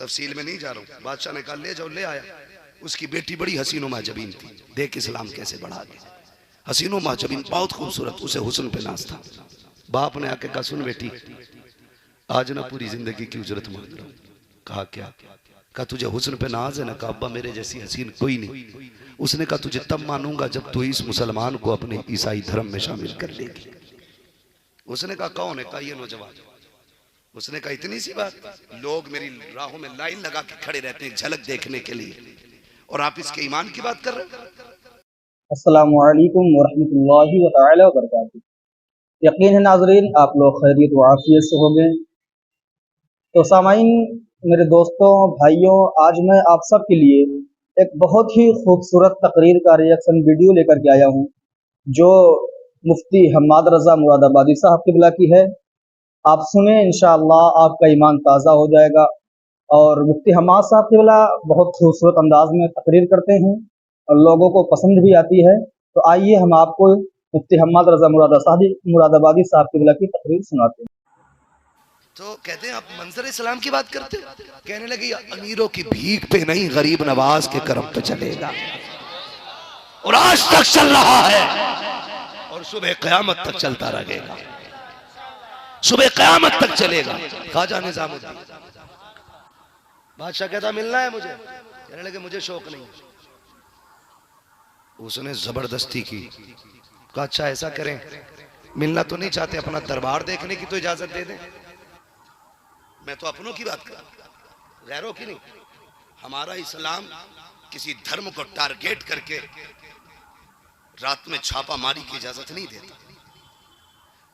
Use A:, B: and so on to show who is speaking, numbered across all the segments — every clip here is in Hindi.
A: तफसील में नहीं जा रहा हूँ। बादशाह ने कहा ले जाओ, ले आया। उसकी बेटी बड़ी हसीनो माजबीन थी, देख इस्लाम कैसे बढ़ा गया। हसीनो माजबीन बहुत खूबसूरत, उसे हुस्न पे नाज था। बाप ने आके कहा सुन बेटी, आज ना पूरी जिंदगी की उजरत मांग रहा हूं। कहा क्या? कहा तुझे हुस्न पे नाज है ना? कहा अब्बा मेरे जैसी हसीन कोई नहीं। उसने कहा तुझे तब मानूंगा जब तू इस मुसलमान को अपने ईसाई धर्म में शामिल कर लेगी। उसने कहा कौन है? कहा ये नौजवान। उसने कहा इतनी सी बात, लोग मेरी राहों में लाइन लगा के खड़े रहते हैं झलक देखने के लिए, और आप इसके ईमान की बात कर रहे हैं।
B: अस्सलामु अलैकुम वरहमतुल्लाहि व तआला व बरकातुहू। यकीन है नाजरीन आप लोग खैरियत व आफियत से होंगे। तो सामाइन, मेरे दोस्तों भाइयों, आज मैं आप सब के लिए एक बहुत ही खूबसूरत तकरीर का रिएक्शन वीडियो लेकर के आया हूं, जो मुफ्ती हम्माद रज़ा मुरादाबादी साहब किबला की है। आप सुने, इंशाअल्लाह आपका ईमान ताज़ा हो जाएगा। और मुफ्ती हम्माद साहब किबला बहुत खूबसूरत अंदाज में तकरीर करते हैं और लोगों को पसंद भी आती है। तो आइए हम आपको मुफ्ती हम्माद रज़ा मुरादाबादी साहब किबला की तकरीर सुनाते हैं।
A: तो कहते हैं आप मंजर इस्लाम की बात करते हो। कहने लगे अमीरों की भीख पे नहीं, गरीब नवाज के करम पे चलेगा, और आज तक चल रहा है और सुबह क़यामत तक चलता रहेगा, सुबह क़यामत तक चलेगा। ख्वाजा निज़ामुद्दीन बादशाह कहता मिलना है मुझे। कहने लगे मुझे शौक नहीं। उसने जबरदस्ती की। कहा अच्छा ऐसा करें, मिलना तो नहीं चाहते, अपना दरबार देखने की तो इजाजत दे दें। मैं तो अपनों की बात कर रहा हूं, गैरों की नहीं। हमारा इस्लाम किसी धर्म को टारगेट करके रात में छापा मारी की इजाजत नहीं देता।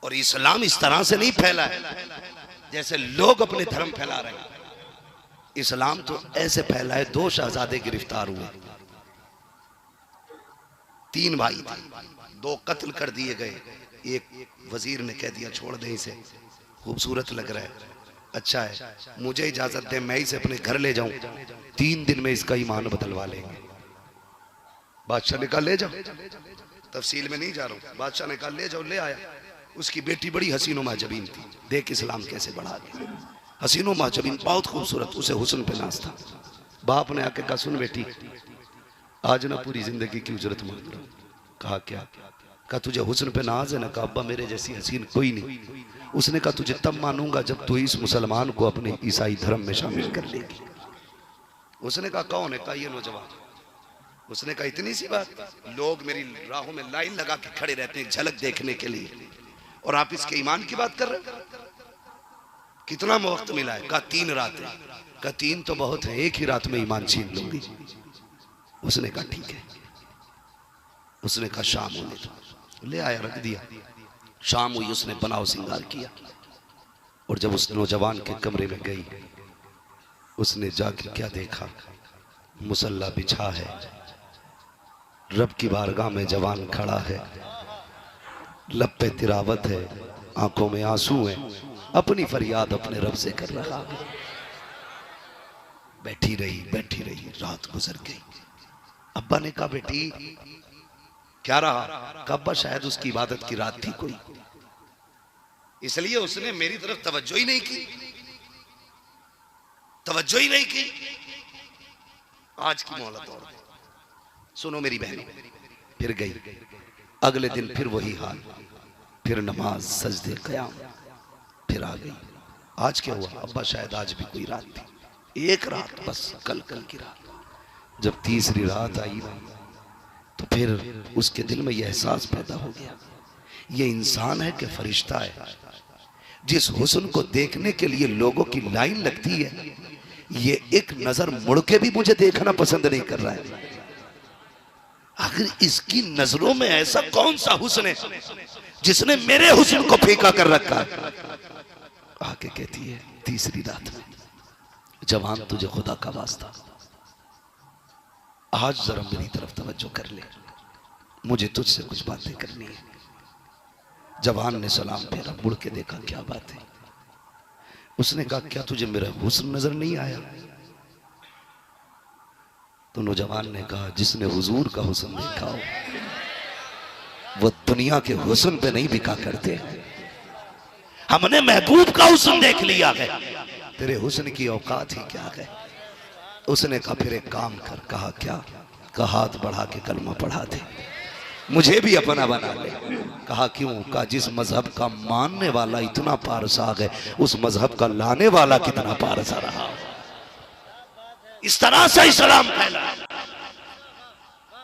A: और इस्लाम इस तरह से नहीं फैला है जैसे लोग अपने धर्म फैला रहे हैं। इस्लाम तो ऐसे फैला है, 2 शहजादे गिरफ्तार हुए, 3 भाई थे, 2 कत्ल कर दिए गए। एक वजीर ने कह दिया छोड़ दे इसे, खूबसूरत लग रहा है, अच्छा है, मुझे इजाजत दे मैं इसे अपने घर ले जाऊं, 3 दिन में इसका ईमान बदलवा लेंगे। बादशाह ने कहा ले जाओ। तफसील में नहीं जा रहा हूं। बादशाह ने कहा ले जाओ, ले आया। उसकी बेटी बड़ी हसीनो माजबीन थी, देख इस्लाम कैसे बढ़ा गया। हसीनो माजबीन बहुत खूबसूरत, उसे हुस्न पे नाज था। बाप ने आके कहा सुन बेटी, आज ना पूरी जिंदगी की उजरत मांग रहा हूं। कहा क्या? कहा तुझे हुस्न पे नाज है ना? कहा अब्बा मेरे जैसी हसीन कोई नहीं। उसने कहा तुझे तब मानूंगा जब तू इस मुसलमान को अपने ईसाई धर्म में शामिल कर लेगी। उसने कहा कौन है? कहा ये नौजवान। उसने कहा इतनी सी बात, लोग मेरी राहों में लाइन लगा के खड़े रहते हैं झलक देखने के लिए, और आप इसके ईमान की बात कर रहे हैं। कितना वक्त मिला है? कहा 3 रातें। कहा 3 तो बहुत है, एक ही रात में ईमान छीन लूंगी। उसने कहा ठीक है। उसने कहा शाम होने दो। ले आया, रख दिया। शाम हुई, उसने बनाव सिंगार किया, और जब उस नौजवान के कमरे में गई, उसने जाके क्या देखा? मुसल्ला बिछा है, रब की बारगाह में जवान खड़ा है, लब पे तिरावत है, आंखों में आंसू है, अपनी फरियाद अपने रब से कर रहा है। बैठी रही, रात गुजर गई। अब्बा ने कहा बेटी क्या रहा? कहा अब्बा शायद उसकी इबादत की रात थी कोई, इसलिए उसने मेरी तरफ तवज्जो ही नहीं की, तवज्जो ही नहीं की। आज की मोहलत और सुनो मेरी बहनों, फिर गई। अगले दिन फिर वही हाल, फिर नमाज सजदे क़याम, फिर आ गई। आज क्या हुआ? अब्बा शायद आज भी कोई रात थी, एक रात बस, कल की रात। जब तीसरी रात आई तो फिर उसके दिल में यह एहसास पैदा हो गया, ये इंसान है कि फरिश्ता है? जिस हुस्न को देखने के लिए लोगों की लाइन लगती है, ये एक नजर मुड़ के भी मुझे देखना पसंद नहीं कर रहा है। आखिर इसकी नजरों में ऐसा कौन सा हुस्न है जिसने मेरे हुस्न को फीका कर रखा है? आके कहती है तीसरी रात में, जवान तुझे खुदा का वास्ता आज जरा मेरी तरफ तवज्जो कर ले, मुझे तुझसे कुछ बातें करनी है। जवान ने सलाम फेरा, मुड़ के देखा क्या बात है। उसने कहा क्या तुझे मेरा हुस्न नजर नहीं आया? तो नौजवान ने कहा जिसने हुजूर का हुस्न देखा हो वो दुनिया के हुस्न पे नहीं बिका करते, हमने महबूब का हुस्न देख लिया है। तेरे हुस्न की औकात ही क्या है। उसने कहा फिर एक काम कर। कहा क्या? कहा हाथ बढ़ा के कलमा पढ़ा दे, मुझे भी अपना बना ले। कहा क्यों? कहा जिस मजहब का मानने वाला इतना पारसाग है, उस मजहब का लाने वाला कितना पारसा रहा। इस तरह से इस्लाम फैला,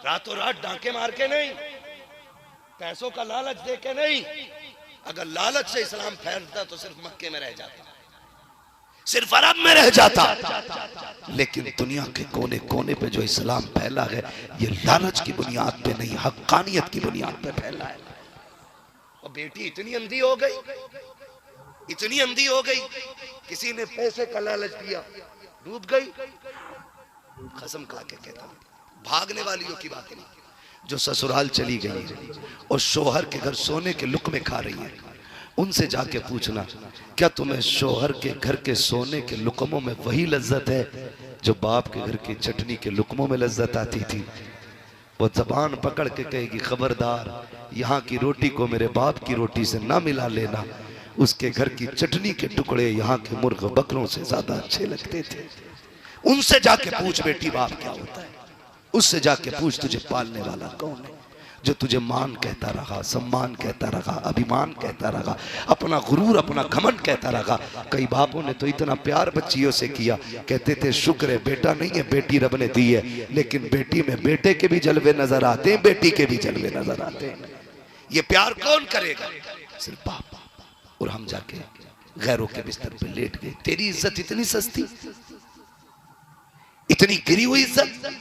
A: रातों रात डांके मार के नहीं, पैसों का लालच दे के नहीं। अगर लालच से इस्लाम फैलता तो सिर्फ मक्के में रह जाता, सिर्फ अरब में रह जाता। लेकिन दुनिया के कोने कोने पे जो इस्लाम फैला है, ये लालच की बुनियाद पे नहीं, हक्कानियत की बुनियाद पे फैला है। और बेटी इतनी अंधी हो गई, इतनी अंधी हो गई, किसी ने पैसे का लालच दिया, डूब गई। कसम खा के कहता हूं, भागने वालियों की बात नहीं, जो ससुराल चली गई और शोहर के घर सोने के लुक़्मे खा रही है, उनसे जाके पूछना क्या तुम्हें शोहर के घर के सोने के लुक़मों में वही लज्जत है जो बाप के घर की चटनी के लुक़मों में लज्जत आती थी? वो जबान पकड़ के कहेगी खबरदार, यहाँ की रोटी को मेरे बाप की रोटी से ना मिला लेना, उसके घर की चटनी के टुकड़े यहाँ के मुर्ग बकरों से ज्यादा अच्छे लगते थे। उनसे जाके पूछ बेटी बाप क्या होता है, उससे जाके पूछ तुझे पालने वाला कौन है, जो तुझे मान कहता रहा, सम्मान कहता रहा, अभिमान कहता रहा, अपना गुरूर अपना घमंड कहता रहा। कई बापों ने तो इतना प्यार बच्चियों से किया, कहते थे शुक्र है बेटा नहीं है, बेटी रब ने दी है, लेकिन बेटी में बेटे के भी जलवे नजर आते हैं, बेटी के भी जलवे नजर आते हैं। ये प्यार कौन करेगा? सिर्फ बाप। और हम जाके गैरों के बिस्तर पे लेट गए। तेरी इज्जत इतनी सस्ती, इतनी गिरी हुई इज्जत।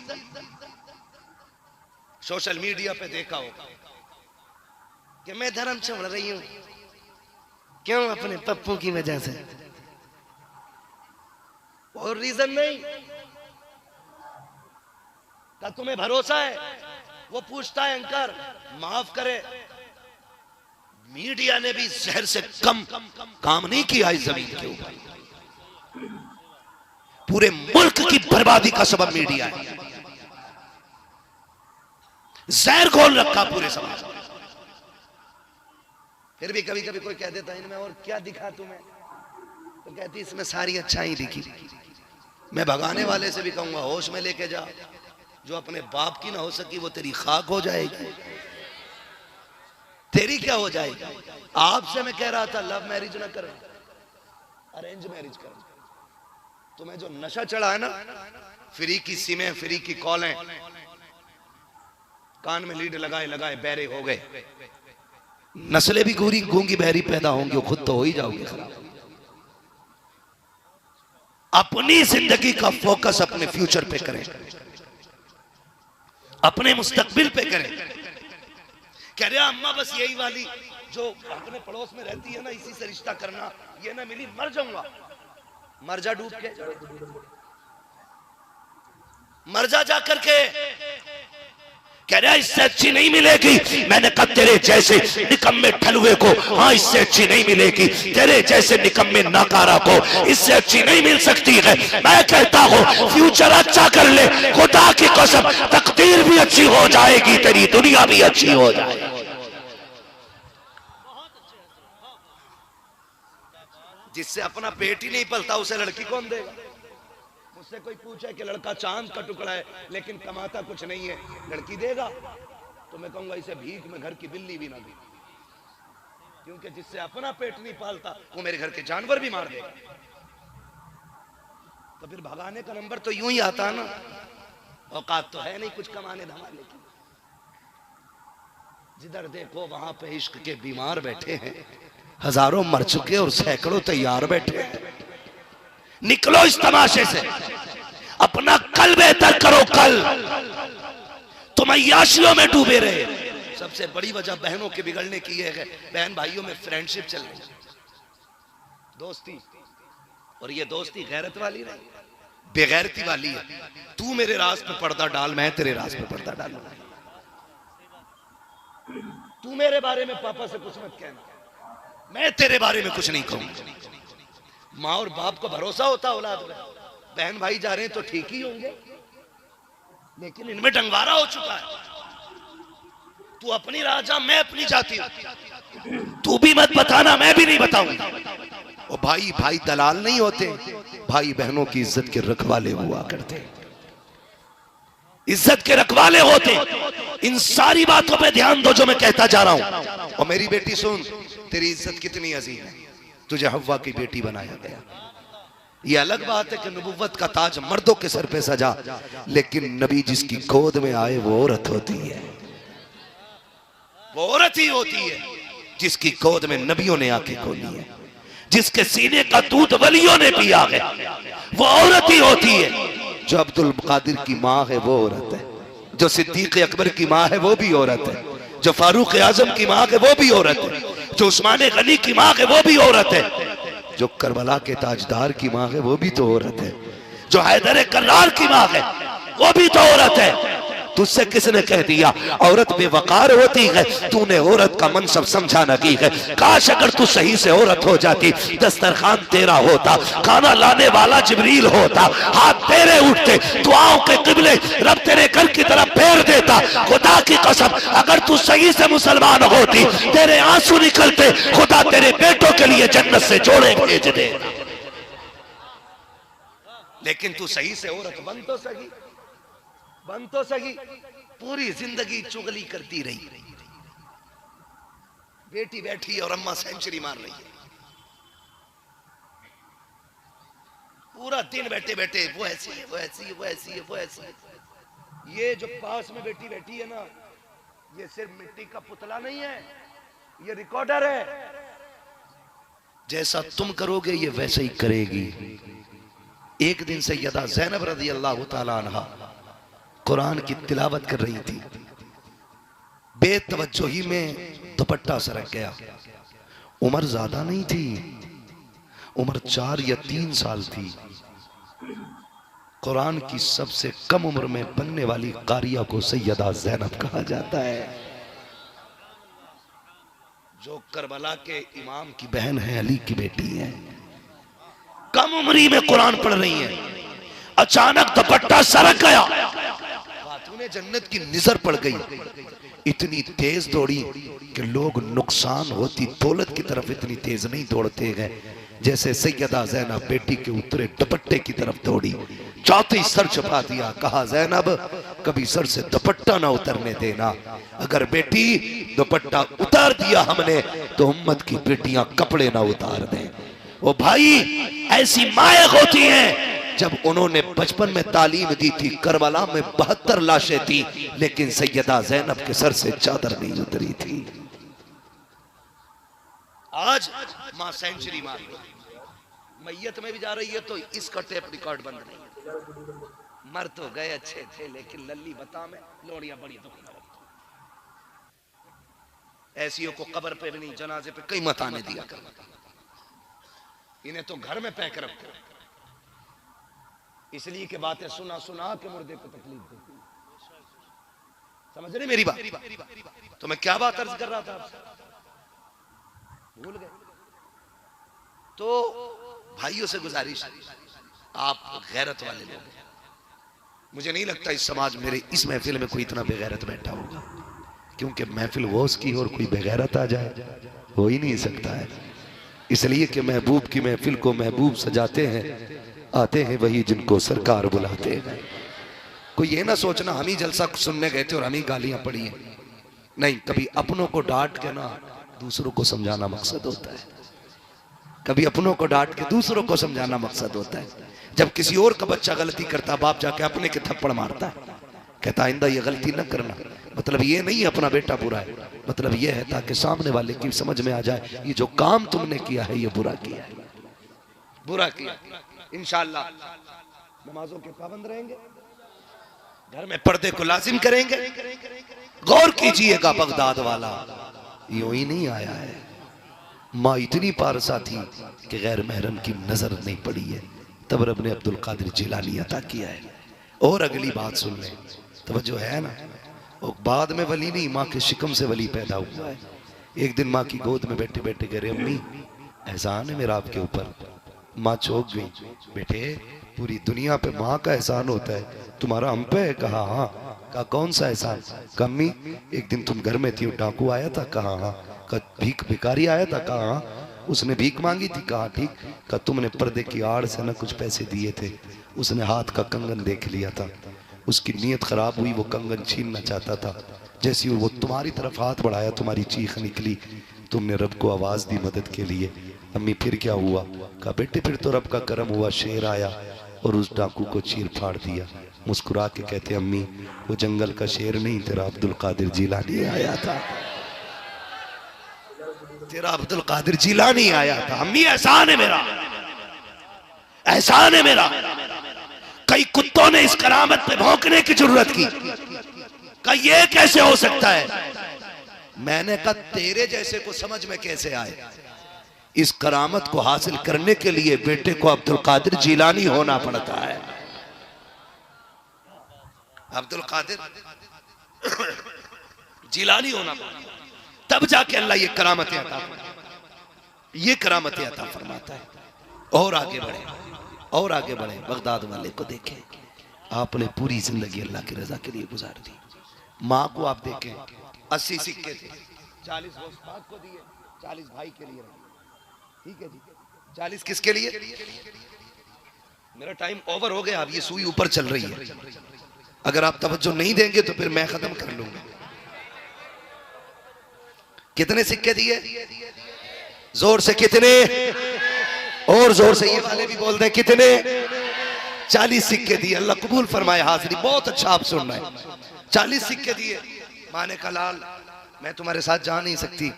A: सोशल मीडिया पे देखा होगा कि मैं धर्म छोड़ रही हूं, क्यों? अपने पप्पू की वजह से। और रीजन नहीं का तुम्हें भरोसा है? वो पूछता है अंकर माफ करे, मीडिया ने भी शहर से कम काम नहीं किया इस जमीन के ऊपर। पूरे मुल्क की बर्बादी का सबब मीडिया है, जहर घोल रखा पूरे समाज में। फिर भी कभी कभी कोई कह देता है इनमें और क्या दिखा तुम्हें, तो कहती इसमें सारी अच्छाई दिखी। मैं भगाने वाले से भी कहूंगा होश में लेके जा, जो अपने बाप की ना हो सकी वो तेरी खाक हो जाएगी। तेरी क्या हो जाएगी? आपसे मैं कह रहा था लव मैरिज ना करें, अरेंज मैरिज करें। तुम्हें जो नशा चढ़ा है ना, फ्री की सिमें, फ्री की कॉलें, कान में लीड लगाए लगाए बहरे हो गए, नस्लें भी गूंगी गूंगी बहरी पैदा होंगी, खुद तो हो ही जाओगे खराब। अपनी जिंदगी का फोकस अपने फ्यूचर पे करें, अपने मुस्तकबिल पे करें। कह रहे अम्मा बस यही वाली जो अपने पड़ोस में रहती है ना, इसी से रिश्ता करना, ये ना मिली मर जाऊंगा। मर जा डूब के, मर जा करके। कह रहा इससे अच्छी नहीं मिलेगी। मैंने कहा तेरे जैसे निकम्मे ठलुए को हाँ इससे अच्छी नहीं मिलेगी, तेरे जैसे निकम्मे नाकारा को इससे अच्छी नहीं मिल सकती है। मैं कहता हूँ फ्यूचर अच्छा कर ले, खुदा की कसम तकदीर भी अच्छी हो जाएगी, तेरी दुनिया भी अच्छी हो जाएगी। जिससे अपना पेट ही नहीं पलता उसे लड़की कौन देगा? मुझसे कोई पूछे कि लड़का चांद का टुकड़ा है लेकिन कमाता कुछ नहीं है, लड़की देगा? तो मैं कहूंगा इसे भीख में घर की बिल्ली भी ना दी, क्योंकि जिससे अपना पेट नहीं पालता वो मेरे घर के जानवर भी मार देगा। तो फिर भगाने का नंबर तो यूं ही आता ना, औकात तो है नहीं कुछ कमाने धमाने की। जिधर देखो वहां पे इश्क के बीमार बैठे हैं, हजारों मर चुके और सैकड़ों तैयार बैठे हैं। निकलो इस तमाशे से, अपना कल बेहतर करो। कल तुम अय्याशियों में डूबे रहे। सबसे बड़ी वजह बहनों के बिगड़ने की यह है, बहन भाइयों में फ्रेंडशिप चल रही है, दोस्ती। और ये दोस्ती गैरत वाली नहीं, बेगैरती वाली है। तू मेरे राज पे पर्दा डाल, मैं तेरे राज पे पर्दा डालूं। तू मेरे बारे में पापा से कुछ मत कहना, मैं तेरे बारे में कुछ नहीं कहूंगा। माँ और बाप को भरोसा होता औलाद में, बहन भाई जा रहे हैं तो ठीक ही होंगे, लेकिन इनमें डंगवारा हो चुका है। तू अपनी राह जा, मैं अपनी जाती हूं। तू भी मत बताना, मैं भी नहीं बताऊंगा। और भाई भाई दलाल नहीं होते, भाई बहनों की इज्जत के रखवाले हुआ करते, इज्जत के रखवाले होते। इन सारी बातों पे ध्यान दो जो मैं कहता जा रहा हूं। और मेरी बेटी सुन, तेरी इज्जत कितनी अजीम है, तुझे हव्वा की बेटी बनाया गया। ये अलग बात है कि नबुव्वत का ताज मर्दों के सर पे सजा, लेकिन नबी जिसकी गोद में आए वो औरत होती है, वो औरत ही होती है जिसकी गोद में नबियों ने आंखें खोली है, जिसके सीने का दूध वलियों ने पिया है, वो औरत ही होती है। जो अब्दुल कादिर की माँ है वो औरत है, जो सिद्दीक अकबर की माँ है वो भी औरत है, जो फारूक आजम की माँ है वो भी औरत है, जो उस्मान गनी की माँ है वो भी औरत है, जो करबला के ताजदार की माँ है वो भी तो औरत है, जो हैदर कर्रार की माँ है वो भी तो औरत है। तुझसे किसने कह दिया औरत बेवकार होती है? तूने औरत का मनसब समझा न की है। काश अगर तू सही से औरत हो जाती, दस्तरखान तेरा होता, खाना लाने वाला जिब्रील होता, हाथ तेरे उठते, दुआओं के किबले रब तेरे घर की तरफ फेर देता। खुदा की कसम अगर तू सही से मुसलमान होती, तेरे आंसू निकलते, खुदा तेरे बेटों के लिए जन्नत से जोड़े भेज दे। लेकिन तू सही से औरत बन तो सही, बन तो सही, पूरी जिंदगी चुगली करती रही। बेटी बैठी और अम्मा सेंचुरी मार रही है, पूरा दिन बैठे बैठे वो ऐसी है, वो ऐसी है, वो ऐसी है, वो ऐसी है। ये जो पास में बेटी बैठी है ना, ये सिर्फ मिट्टी का पुतला नहीं है, ये रिकॉर्डर है। जैसा तुम करोगे ये वैसे ही करेगी। एक दिन सैयदा ज़ैनब रज़ी अल्लाह तआला अन्हा कुरान की तिलावत कर रही थी, बेतवज्जोही में दुपट्टा सरक गया। उम्र ज्यादा नहीं थी, उम्र 4 या 3 साल थी। कुरान की सबसे कम उम्र में बनने वाली कारिया को सैयदा ज़ैनब कहा जाता है, जो करबला के इमाम की बहन है, अली की बेटी है। कम उम्री में कुरान पढ़ रही है, अचानक दुपट्टा सरक गया, खातूने जन्नत की नजर पड़ गई। इतनी तेज दौड़ी कि लोग नुकसान होती दौलत की तरफ इतनी तेज नहीं दौड़ते गए जैसे सैयदा ज़ैनब बेटी के उतरे दुपट्टे की तरफ दौड़ी। चौथी सर छुपा दिया, कहा ज़ैनब कभी सर से दुपट्टा ना उतरने देना, अगर बेटी दुपट्टा उतार दिया हमने तो उम्मत की बेटियां कपड़े ना उतार दें। वो भाई ऐसी माएँ होती हैं, जब उन्होंने बचपन में तालीम दी थी, करबला में 72 लाशें थी, लेकिन सैयदा ज़ैनब के सर से चादर नहीं उतरी थी। आज मां सेंचुरी मार मैयत में भी जा रही है तो इसका टेप रिकॉर्ड बंद नहीं है। मर तो गए अच्छे थे, लेकिन लल्ली बता में लोड़ियां बड़ी दुख में रखी। ऐसियों को कब्र पे भी नहीं, जनाजे पे कहीं मत आने दिया कर, इन्हें तो घर में पैक रखो। इसलिए कि बातें सुना सुना के मुर्दे को तकलीफ देती। समझ रहे मेरी बात? तो मैं क्या बात अर्ज कर रहा था आपसे, भूल गए। तो भाइयों से गुजारिश, आप गैरत वाले लोग, मुझे नहीं लगता इस समाज मेरे इस महफिल में कोई इतना बेगैरत बैठा होगा, क्योंकि महफिल गौस की और कोई बेगैरत आ जाए हो ही नहीं सकता है। इसलिए कि महबूब की महफिल को महबूब सजाते हैं, आते हैं वही जिनको सरकार बुलाते हैं। कोई ये ना सोचना हम ही जलसा सुनने गए थे और हम ही गालियां पड़ी हैं, नहीं। कभी अपनों को डांट के ना दूसरों को समझाना मकसद होता है, कभी अपनों को डांट के दूसरों को समझाना मकसद होता है। जब किसी और का बच्चा गलती करता, बाप जाके अपने के थप्पड़ मारता है, कहता आइंदा ये गलती न करना। मतलब ये नहीं अपना बेटा बुरा है, मतलब ये है ताकि सामने वाले की समझ में आ जाए ये जो काम तुमने किया है ये बुरा किया है, बुरा किया। इंशाअल्लाह नमाजों के पाबंद रहेंगे, घर में पर्दे को लाजिम करेंगे। गौर कीजिएगा, बगदाद वाला यूं ही नहीं आया है। माँ इतनी पारसा थी कि गैर महरम की नजर नहीं पड़ी है, तब रब ने अब्दुल कादिर जिलानी अता किया है। और अगली बात सुन लें, तवज्जो है ना, और बाद में वली नहीं, माँ के शिकम से वली पैदा हुआ है। एक दिन माँ की गोद में बैठे बैठे कह रहे अम्मी एहसान है मेरा आपके ऊपर। माँ चौंक गई, बेटे पूरी दुनिया पे माँ का एहसान होता है, तुम्हारा हम पे है? कहा हाँ। कहा कौन सा एहसान? कम्मी एक दिन तुम घर में थी, डाकू आया था? कहा हाँ। भीख भिखारी आया था? कहा हाँ। उसने भीख मांगी थी? कहा ठीक। कहा तुमने पर्दे की आड़ से ना कुछ पैसे दिए थे। उसने हाथ का कंगन देख लिया था, उसकी नीयत खराब हुई, वो कंगन छीनना चाहता था। जैसी वो तुम्हारी तरफ हाथ बढ़ाया, तुम्हारी चीख निकली, तुमने रब को आवाज दी मदद के लिए। अम्मी फिर क्या हुआ? कहा बेटे फिर तो रब का करम हुआ, शेर आया और उस डाकू को चीर फाड़ दिया। मुस्कुरा के कहते अम्मी वो जंगल का शेर नहीं, तेरा अब्दुल कादिर जिलानी आया था, तेरा अब्दुल कादिर जिलानी आया था। अम्मी एहसान है मेरा, एहसान है मेरा। कई कुत्तों ने इस करामत पे भौंकने की जरूरत की। कहा ये कैसे हो सकता है? मैंने कहा तेरे जैसे को समझ में कैसे आए? इस करामत को हासिल करने के लिए बेटे को अब्दुल कादिर जिलानी होना पड़ता है। अब्दुल कादिर जिलानी होना पड़ता है, तब जाके अल्लाह ये करामतें अता, ये करामतें अता फरमाता है। और आगे बढ़े, और आगे बढ़े। बगदाद वाले को देखें, आपने पूरी जिंदगी अल्लाह की रजा के लिए गुजार दी। माँ को आप देखें, 80 सिक्के थे, 40 गोश्त को दिए, 40 भाई के लिए रखे। ठीक है जी, 40 किसके लिए? मेरा टाइम ओवर हो गया, अब ये सुई ऊपर चल रही है। अगर आप तवज्जो नहीं देंगे तो फिर मैं खत्म कर लूंगा। कितने सिक्के दिए? जोर से कितने? और जोर से ये वाले भी बोल दें कितने? 40 सिक्के दिए। अल्लाह कबूल फरमाए हाजिरी, बहुत अच्छा आप सुन रहे हैं। 40 सिक्के दिए। माँ ने कहा लाल मैं तुम्हारे साथ जा नहीं सकती,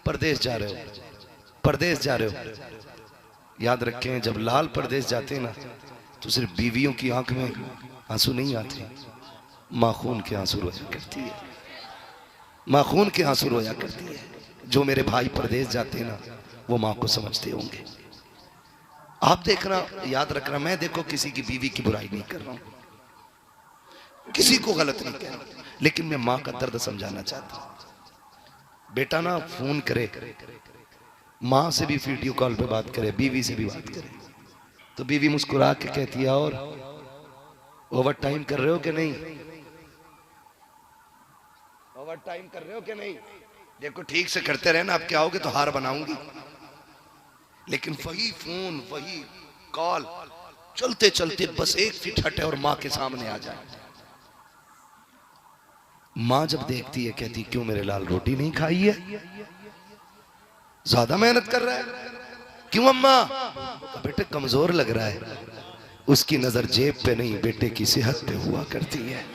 A: परदेश जा रहे हो, परदेश जा रहे हो। याद रखें जब लाल परदेश जाते ना तो सिर्फ बीवियों की आंख में आंसू नहीं आते, माँ खून के आंसू रोया करती है, माँ खून के आंसू रोया करती है। जो मेरे भाई परदेश जाते ना वो माँ को समझते होंगे। आप देखना, याद रखना, मैं देखो किसी की बीवी की बुराई नहीं कर रहा हूं, किसी को गलत नहीं कह रहा, लेकिन मैं माँ का दर्द समझाना चाहता हूं। बेटा ना फोन करे, माँ से भी वीडियो कॉल पे बात करे, बीवी से भी बात करे, तो बीवी मुस्कुरा के कहती है और ओवर टाइम कर रहे हो कि नहीं? ओवर टाइम कर रहे हो कि नहीं? देखो ठीक से करते रहे ना, आप क्या होगे तो हार बनाऊंगी। लेकिन वही फोन वही कॉल चलते चलते बस एक फीट हटे और माँ के सामने आ जाए। माँ जब देखती है कहती क्यों मेरे लाल रोटी नहीं खाई है, ज्यादा मेहनत कर रहा है, क्यों अम्मा? बेटे कमजोर लग रहा है। उसकी नजर जेब पे नहीं बेटे की सेहत पे हुआ करती है,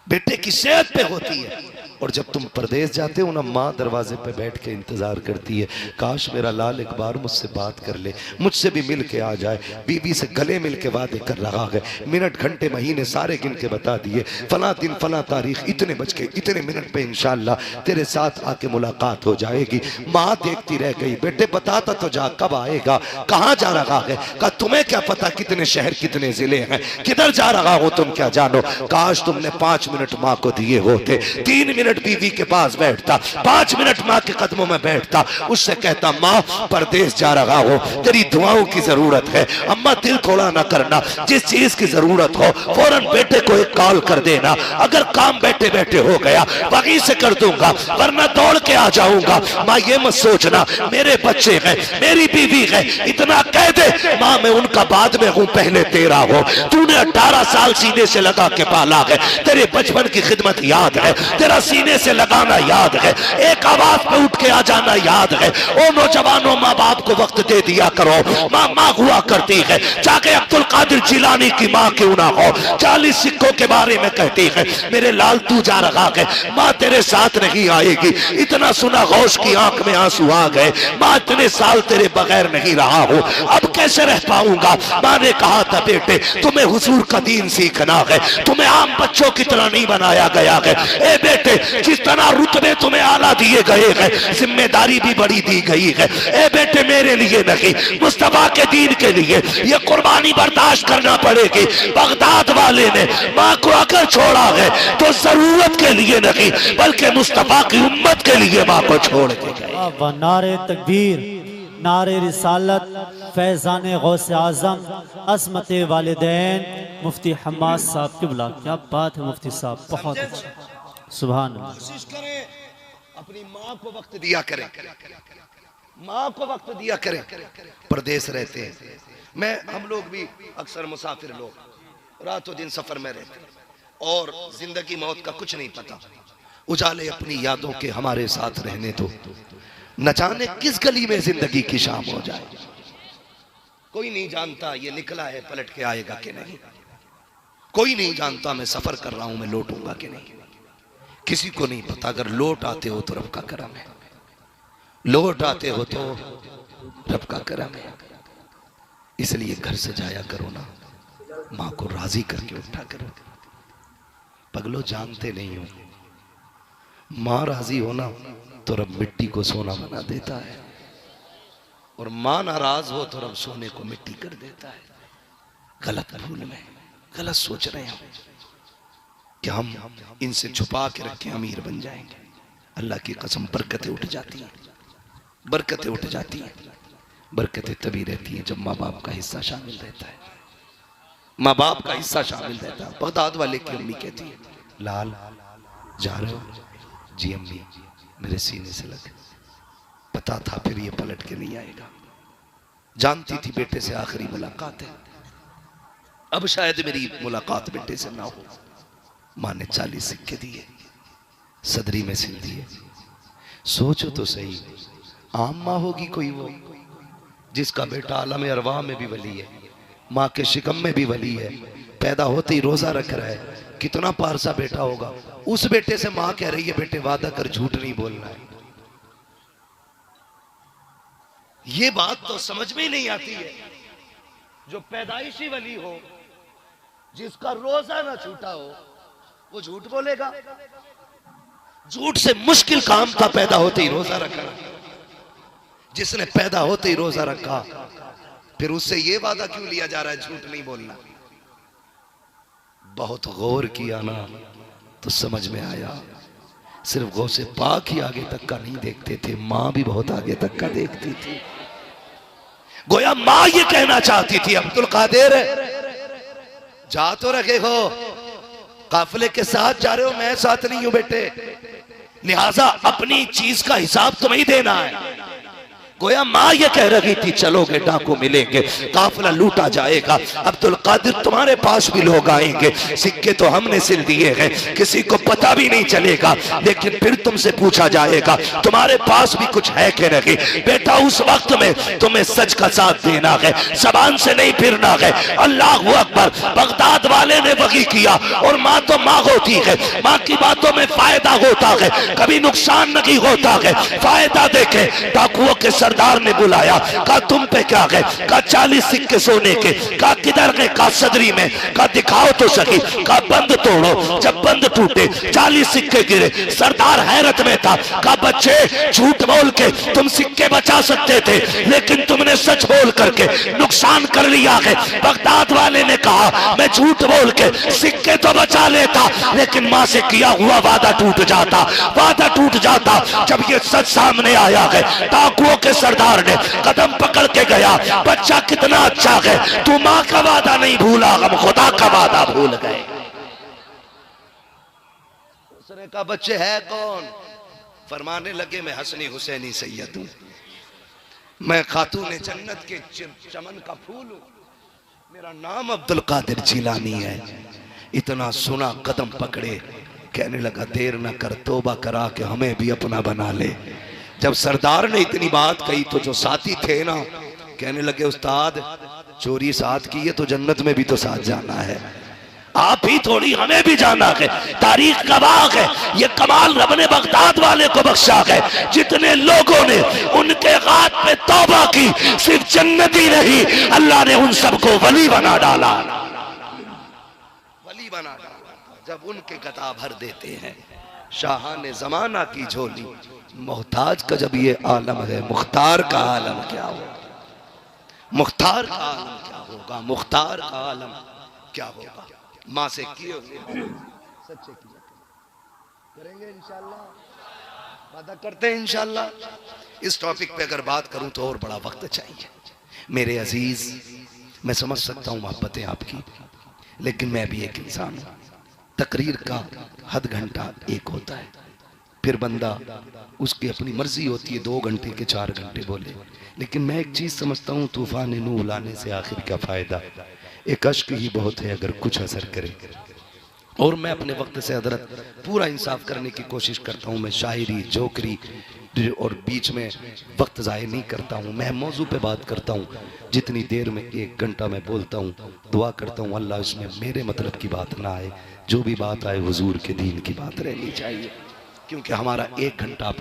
A: बेटे की सेहत पे होती है। और जब तुम परदेश जाते हो ना, माँ दरवाजे पे बैठ के इंतजार करती है, काश मेरा लाल एक बार मुझसे बात कर ले, मुझसे भी मिल के आ जाए। बीवी से गले मिल के वादे कर रहा है, मिनट घंटे महीने सारे गिन के बता दिए, फला दिन फला तारीख इतने बज के इतने मिनट पे इंशाल्लाह तेरे साथ आके मुलाकात हो जाएगी। माँ देखती रह गई, बेटे बताता तो जा कब आएगा, कहाँ जा रहा है? कहा तुम्हें क्या पता कितने शहर कितने जिले हैं, किधर जा रहा हो तुम क्या जानो? काश तुमने 5 मिनट माँ को दिए होते, 3 मिनट बीवी के पास बैठता, 5 मिनट माँ के कदमों में बैठता, उससे कहता माँ परदेश जा रहा हो, तेरी दुआओं की जरूरत है, अम्मा दिल थोड़ा ना करना, जिस चीज की जरूरत हो फौरन बेटे को एक कॉल कर देना, अगर काम बैठे बैठे हो गया वहीं से कर दूंगा वरना दौड़ के आ जाऊंगा। माँ ये मत सोचना मेरे बच्चे हैं, मेरी बीवी है, इतना कह दे माँ मैं उनका बाद में हूँ पहले तेरा हो। तूने 18 साल सीने से लगा के पाला है, तेरे बचपन की खिदमत याद है, तेरा सीने से लगाना याद है, एक आवाज पे उठ के आ जाना याद है। ओ नौजवानों माँ बाप को वक्त दे दिया करो, माँ माँ हुआ करती है, जाके अब्दुल कादिर जिलानी की माँ क्यों ना हो। 40 सिक्कों के बारे में कहती है मेरे लाल तू जा रहा है, माँ तेरे साथ नहीं आएगी, इतना सुना गौश की आंख में आंसू आ गए, माँ इतने साल तेरे बगैर नहीं रहा हूँ, अब कैसे रह पाऊंगा। माँ ने कहा था बेटे तुम्हें हुजूर का दीन सीखना है, तुम्हें आम बच्चों की तरह नहीं बनाया गया है। ए बेटे जिस तरह रुतबे तुम्हें आला दिए गए हैं, जिम्मेदारी भी बड़ी दी गई है। ए बेटे मेरे लिए नहीं मुस्तफा के दीन के लिए ये कुर्बानी बर्दाश्त करना पड़ेगी। बगदाद वाले ने माँ को अगर छोड़ा है तो जरूरत के लिए नहीं बल्कि मुस्तफा की उम्मत के लिए माँ को छोड़ के गए।
C: नारे तकबीर, नारे रिसालत, फैजान गौसे आजम, असमत वालिदैन, मुफ्ती हम्माद साहब किबला। क्या बात है मुफ्ती साहब, बहुत अच्छा, सुभान अल्लाह।
A: कोशिश करें अपनी माँ को वक्त दिया करें, माँ को वक्त दिया करें। परदेश रहते हैं, हम लोग भी अक्सर मुसाफिर लोग रातों दिन सफर में रहते हैं और जिंदगी मौत का कुछ नहीं पता। उजाले अपनी यादों के हमारे साथ रहने दो, न जाने किस गली में जिंदगी की शाम हो जाए। कोई नहीं जानता ये निकला है पलट के आएगा कि नहीं, कोई नहीं जानता मैं सफर कर रहा हूं मैं लौटूंगा कि नहीं। किसी को नहीं पता, अगर लौट आते हो तो रब का करम है, लौट आते हो तो रब का करम है। इसलिए घर से जाया करो ना, माँ को राजी करके उठा करो। पगलो जानते नहीं हो, माँ राजी हो ना तो रब मिट्टी को सोना बना देता है, और माँ नाराज हो तो रब सोने को मिट्टी कर देता है। गलत भूल में गलत सोच रहे हैं कि हम इनसे छुपा के रखें अमीर बन जाएंगे। अल्लाह की कसम बरकतें उठ जाती हैं, बरकतें उठ जाती हैं। बरकतें तभी रहती हैं जब माँ बाप का हिस्सा शामिल रहता है, माँ बाप का हिस्सा शामिल रहता है। बगदाद वाले की अम्मी कहती है, लाल जा रहे हो? जी अम्मी, मेरे सीने से लगे, पता था फिर ये पलट के नहीं आएगा। जानती थी बेटे से आखिरी मुलाकात है, अब शायद मेरी मुलाकात बेटे से ना हो। माँ ने 40 सिक्के दिए, सदरी में सिल दिए। सोचो तो सही, आम माँ होगी कोई वो जिसका बेटा आलम अरवाह में भी वली है, माँ के शिकम में भी वली है, पैदा होते ही रोजा रख रहा है, कितना पारसा बेटा होगा। उस बेटे से माँ कह रही है बेटे वादा कर झूठ नहीं बोलना है। ये बात तो समझ में ही नहीं आती है। जो पैदाइशी वली हो, जिसका रोजा ना छूटा हो, वो झूठ बोलेगा? झूठ से मुश्किल काम था पैदा होते ही रोजा रखना। जिसने पैदा होते ही रोजा रखा, फिर उससे ये वादा क्यों लिया जा रहा है झूठ नहीं बोलना? बहुत गौर किया ना तो समझ में आया, सिर्फ गौ से पाक ही आगे तक का नहीं देखते थे, माँ भी बहुत आगे तक का देखती थी। गोया माँ ये कहना चाहती थी, अब्दुल कादिर जा तो रखे हो, काफिले के साथ जा रहे हो, मैं साथ नहीं हूं बेटे, लिहाजा अपनी चीज का हिसाब तुम्हें ही देना है। गोया माँ ये कह रही थी चलोगे डाकू मिलेंगे, काफिला लूटा जाएगा, अब्दुल कादिर तुम्हारे पास भी लोग आएंगे, सिक्के तो हमने सिल दिए हैं, किसी को पता भी नहीं चलेगा, लेकिन फिर तुमसे पूछा जाएगा तुम्हारे पास भी कुछ है कि नहीं। बेटा उस वक्त में तुम्हें सच का साथ देना है, जबान से नहीं फिरना है। अल्लाह अकबर। बगदाद वाले ने वही किया, और माँ तो माँ होती है, माँ की बातों में फायदा होता है, कभी नुकसान नहीं होता है। फायदा देखे डाकुओं के सरदार ने बुलाया, कहा तुम पे क्या है? कहा 40 सिक्के सोने के। कहा किधर गए? कहा सदरी में। कहा दिखाओ तो सही। कहा बंद तोड़ो। जब बंद टूटे 40 सिक्के गिरे, सरदार हैरत में था। कहा बच्चे झूठ बोल के तुम सिक्के बचा सकते थे, लेकिन तुमने सच बोल करके नुकसान कर लिया है। बगदाद वाले ने कहा मैं झूठ बोल के सिक्के तो बचा लेता, लेकिन मां से किया हुआ वादा टूट जाता, वादा टूट जाता। जब ये सच सामने आया है, डाकुओं के सरदार ने कदम पकड़ के गया, बच्चा कितना अच्छा है, तू मां का वादा नहीं भूला, हम खुदा का वादा भूल गए। उसने कहा बच्चे है कौन? फरमाने लगे मैं हसनी हुसैनी सैयद हूं, मैं खातून जन्नत के चमन का फूल हूं, मेरा नाम अब्दुल कादिर जिलानी है। इतना सुना कदम पकड़े, कहने लगा देर न कर, तौबा करा के हमें भी अपना बना ले। जब सरदार ने इतनी बात कही तो जो साथी थे ना, कहने लगे उस्ताद चोरी साथ की है तो जन्नत में भी तो साथ जाना है, आप ही थोड़ी हमें भी जाना है। तारीख गवाह है, ये कमाल रब ने बगदाद वाले को बख्शा है। जितने लोगों ने उनके हाथ पे तौबा की, सिर्फ जन्नती रही, अल्लाह ने उन सबको वली बना डाला, वली बना डाला। जब उनके गदा भर देते हैं शाहाने जमाना की झोली, मोहताज का जब ये आलम है, मुख्तार का आलम क्या होगा? मुख्तार का आलम क्या होगा? मुख्तार का आलम क्या होगा? माँ से किए सच्चे किया करेंगे इंशाल्लाह, वादा करते हैं इंशाल्लाह। इस टॉपिक पे अगर बात करूं तो और बड़ा वक्त चाहिए मेरे अजीज। मैं समझ सकता हूं मोहब्बतें आपकी, लेकिन मैं भी एक इंसान हूं। तकरीर का हद घंटा एक होता है, फिर बंदा उसकी अपनी मर्जी होती है 2 घंटे के 4 घंटे बोले। लेकिन मैं एक चीज़ समझता हूँ, तूफान नूह लाने से आखिर क्या फ़ायदा, एक अश्क ही बहुत है अगर कुछ असर करे। और मैं अपने वक्त से हजरत पूरा इंसाफ करने की कोशिश करता हूँ। मैं शायरी जोकरी और बीच में वक्त ज़ाय नहीं करता हूँ। मैं मौजू पे बात करता हूँ। जितनी देर में 1 घंटा मैं बोलता हूँ, दुआ करता हूँ अल्लाह इसमें मेरे मतलब की बात ना आए, जो भी बात आए हुजूर के दीन की बात रहनी चाहिए। क्योंकि हमारा 1 घंटा आपको